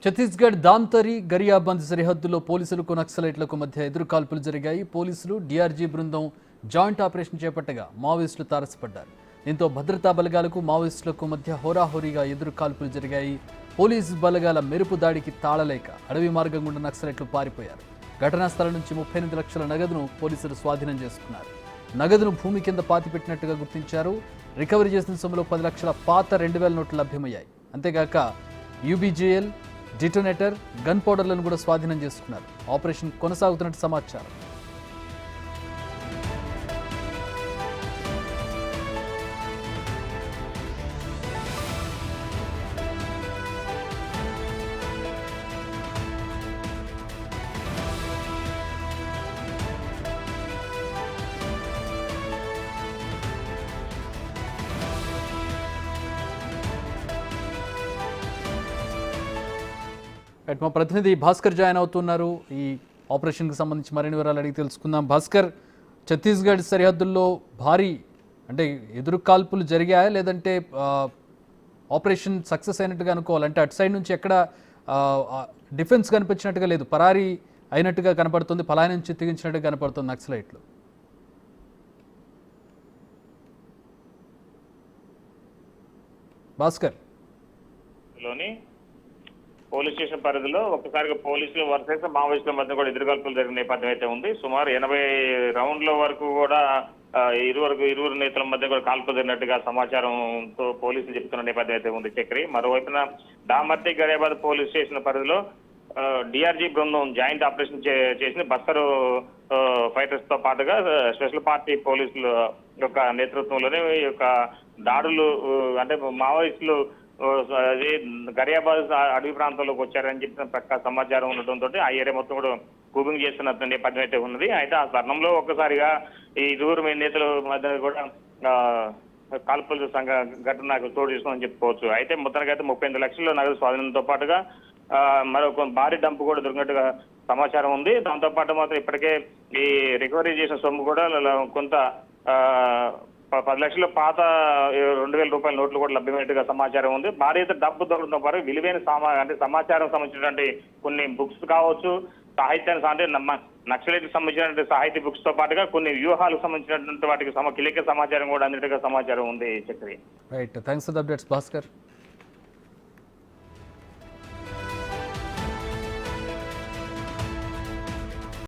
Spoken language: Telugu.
ఛత్తీస్గఢ్ దాంతరి గరియాబంద్ సరిహద్దులో పోలీసులకు నక్సలైట్లకు మధ్య ఎదురుకాల్పులు జరిగాయి. పోలీసులు డీఆర్జీ బృందం జాయింట్ ఆపరేషన్ చేపట్టగా మావోయిస్టులు తారసపడ్డారు. దీంతో భద్రతా బలగాలకు మావోయిస్టులకు మధ్య హోరాహోరీగా ఎదురుకాల్పులు జరిగాయి. పోలీసు బలగాల మెరుపు దాడికి తాళలేక అడవి మార్గం గుండా నక్సలైట్లు పారిపోయారు. ఘటనా స్థలం నుంచి 38 లక్షల నగదును పోలీసులు స్వాధీనం చేసుకున్నారు. నగదును భూమి కింద పాతిపెట్టినట్టుగా గుర్తించారు. రికవరీ చేసిన సొమ్ములో 10 లక్షల పాత 2000 నోట్లు లభ్యమయ్యాయి. అంతేగాక యూబీజేఎల్, డిటోనేటర్, గన్ పౌడర్లను కూడా స్వాధీనం చేసుకున్నారు. ఆపరేషన్ కొనసాగుతున్నట్టు సమాచారం. మా ప్రతినిధి భాస్కర్ జాయిన్ అవుతున్నారు. ఈ ఆపరేషన్కి సంబంధించి మరిన్ని వివరాలు అడిగి తెలుసుకుందాం. భాస్కర్, ఛత్తీస్గఢ్ సరిహద్దుల్లో భారీ ఎదురు కాల్పులు జరిగాయా లేదంటే ఆపరేషన్ సక్సెస్ అయినట్టుగా అనుకోవాలంటే అటు సైడ్ నుంచి ఎక్కడ డిఫెన్స్ కనిపించినట్టుగా లేదు, పరారీ అయినట్టుగా కనపడుతుంది, పలాయనం చిత్తగించినట్టుగా కనపడుతుంది నక్సలైట్లు. భాస్కర్, పోలీస్ స్టేషన్ పరిధిలో ఒక్కసారిగా పోలీసులు వర్సెస్ మావోయిస్టుల మధ్య కూడా ఎదురుకాల్పులు జరిగిన నేపథ్యం అయితే ఉంది. సుమారు 80 రౌండ్ల వరకు కూడా ఇరువురు నేతల మధ్య కూడా కాల్పులు జరిగినట్టుగా సమాచారంతో పోలీసులు చెప్తున్న నేపథ్యం అయితే ఉంది చక్రి. మరోవైపున దామర్తి గరియాబాద్ పోలీస్ స్టేషన్ పరిధిలో డిఆర్జీ బృందం జాయింట్ ఆపరేషన్ చేసింది. బస్తరు ఫైటర్స్ తో పాటుగా స్పెషల్ పార్టీ పోలీసుల యొక్క నేతృత్వంలోనే ఈ యొక్క దాడులు అంటే మావోయిస్టులు అది గరియాబాద్ అడవి ప్రాంతంలోకి వచ్చారని చెప్పిన ప్రక్క సమాచారం ఉండటంతో ఆ ఏరియా మొత్తం కూడా కూబింగ్ చేస్తున్న నేపథ్యం అయితే ఉన్నది. అయితే ఆ తరుణంలో ఒక్కసారిగా ఈ ఇరువురు నేతల మధ్య కూడా కాల్పుల ఘటనకు చోటు చేసుకుందని చెప్పుకోవచ్చు. అయితే మొత్తానికి అయితే 38 లక్షల నగదు స్వాధీనంతో పాటుగా మరొక భారీ డంప్ కూడా దొరికినట్టుగా సమాచారం ఉంది. దాంతో పాటు మాత్రం ఇప్పటికే ఈ రికవరీ చేసిన సొమ్ము కూడా కొంత 10 లక్షల పాత 2000 రూపాయల నోట్లు కూడా లభ్యమైనట్టుగా సమాచారం ఉంది. భారీ డబ్బు దొరకడంతో పాటు విలువైన సమాచారం సంబంధించినటువంటి కొన్ని బుక్స్ కావచ్చు, సాహిత్యానికి అంటే నక్సలైట్కి సంబంధించినటువంటి సాహిత్య బుక్స్ తో పాటుగా కొన్ని వ్యూహాలకు సంబంధించినటువంటి వాటికి కీలక సమాచారం కూడా అందినట్టుగా సమాచారం ఉంది Chakri. Right, thanks for the updates Bhaskar.